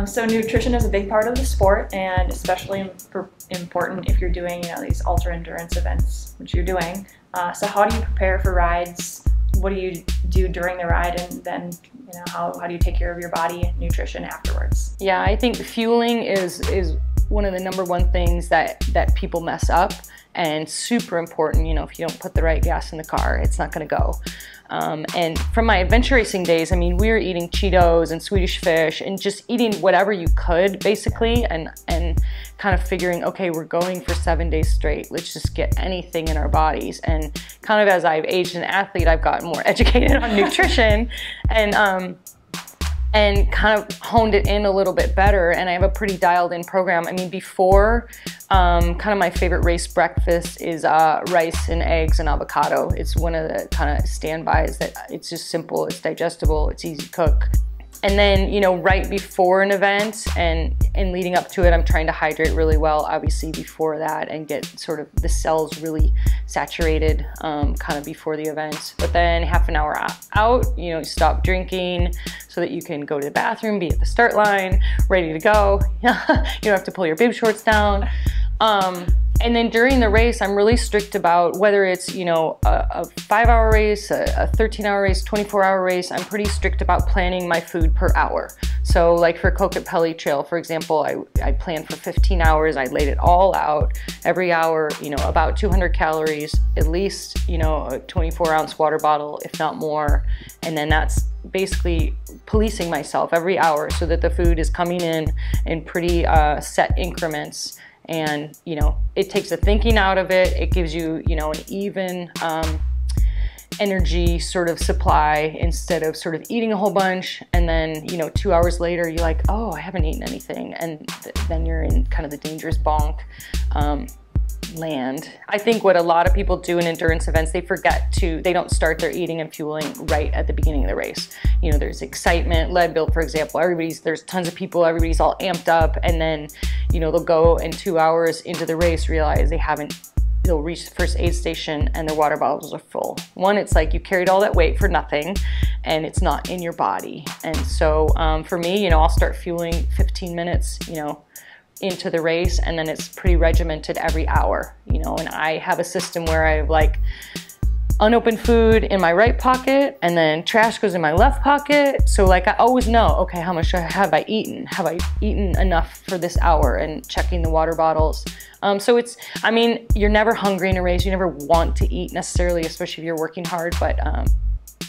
So nutrition is a big part of the sport, and especially important if you're doing, these ultra endurance events, which you're doing. So how do you prepare for rides? What do you do during the ride, and then how do you take care of your body and nutrition afterwards? Yeah, I think fueling is one of the #1 things that people mess up, and super important. If you don't put the right gas in the car, it's not going to go. And from my adventure racing days, I mean, we were eating Cheetos and Swedish fish and just eating whatever you could, basically, and kind of figuring, okay, we're going for 7 days straight. Let's just get anything in our bodies. And kind of as I've aged an athlete, I've gotten more educated on nutrition and kind of honed it in a little bit better. And I have a pretty dialed in program. I mean, before, kind of my favorite race breakfast is rice and eggs and avocado. It's one of the kind of standbys that it's just simple, it's digestible, it's easy to cook. And then, right before an event and leading up to it, I'm trying to hydrate really well, obviously, before that, and get sort of the cells really saturated kind of before the event. But then half an hour out, you stop drinking so that you can go to the bathroom, be at the start line, ready to go. You don't have to pull your bib shorts down. And then during the race, I'm really strict about whether it's, a 5-hour race, a 13-hour race, 24-hour race. I'm pretty strict about planning my food per hour. So like for Kokopelli Trail, for example, I planned for 15 hours. I laid it all out every hour, about 200 calories, at least, a 24-ounce water bottle, if not more. And then that's basically policing myself every hour so that the food is coming in pretty set increments. And, it takes the thinking out of it. It gives you, an even energy sort of supply instead of sort of eating a whole bunch. And then, 2 hours later, you're like, oh, I haven't eaten anything. And then you're in kind of the dangerous bonk land. I think what a lot of people do in endurance events, they don't start their eating and fueling right at the beginning of the race. There's excitement, Leadville, for example, there's tons of people, everybody's all amped up, and then, they'll go and 2 hours into the race realize they'll reach the first aid station and their water bottles are full. One, it's like you carried all that weight for nothing and it's not in your body. And so for me, I'll start fueling 15 minutes, into the race, and then it's pretty regimented every hour, and I have a system where I have like unopened food in my right pocket and then trash goes in my left pocket. So like I always know, okay, how much have I eaten? Have I eaten enough for this hour? And checking the water bottles. So you're never hungry in a race. You never want to eat necessarily, especially if you're working hard. But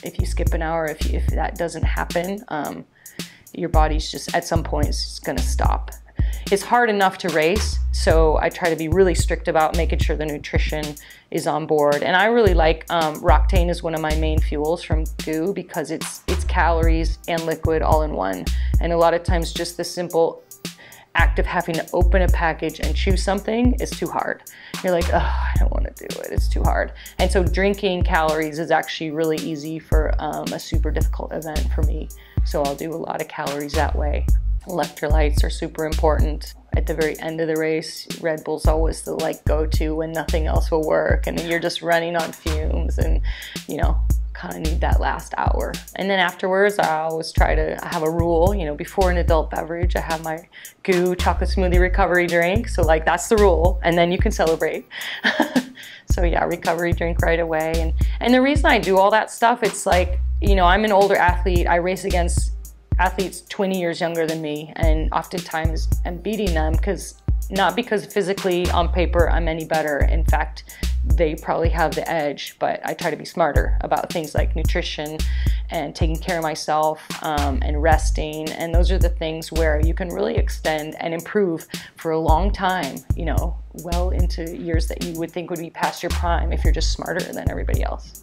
if you skip an hour, if that doesn't happen, your body's just at some point it's just gonna stop. It's hard enough to race, so I try to be really strict about making sure the nutrition is on board. And I really like Roctane is one of my main fuels from GU because it's calories and liquid all in one. And a lot of times just the simple act of having to open a package and choose something is too hard. You're like, oh, I don't want to do it, it's too hard. And so drinking calories is actually really easy for a super difficult event for me. So I'll do a lot of calories that way. Electrolytes are super important. At the very end of the race, Red Bull's always the go-to when nothing else will work and you're just running on fumes and, kind of need that last hour. And then afterwards, I always try to have a rule, before an adult beverage, I have my GU chocolate smoothie recovery drink. So that's the rule, and then you can celebrate. So yeah, recovery drink right away. And the reason I do all that stuff, it's I'm an older athlete. I race against athletes 20 years younger than me, and oftentimes I'm beating them not because physically on paper I'm any better. In fact, they probably have the edge, but I try to be smarter about things like nutrition and taking care of myself and resting. And those are the things where you can really extend and improve for a long time, well into years that you would think would be past your prime if you're just smarter than everybody else.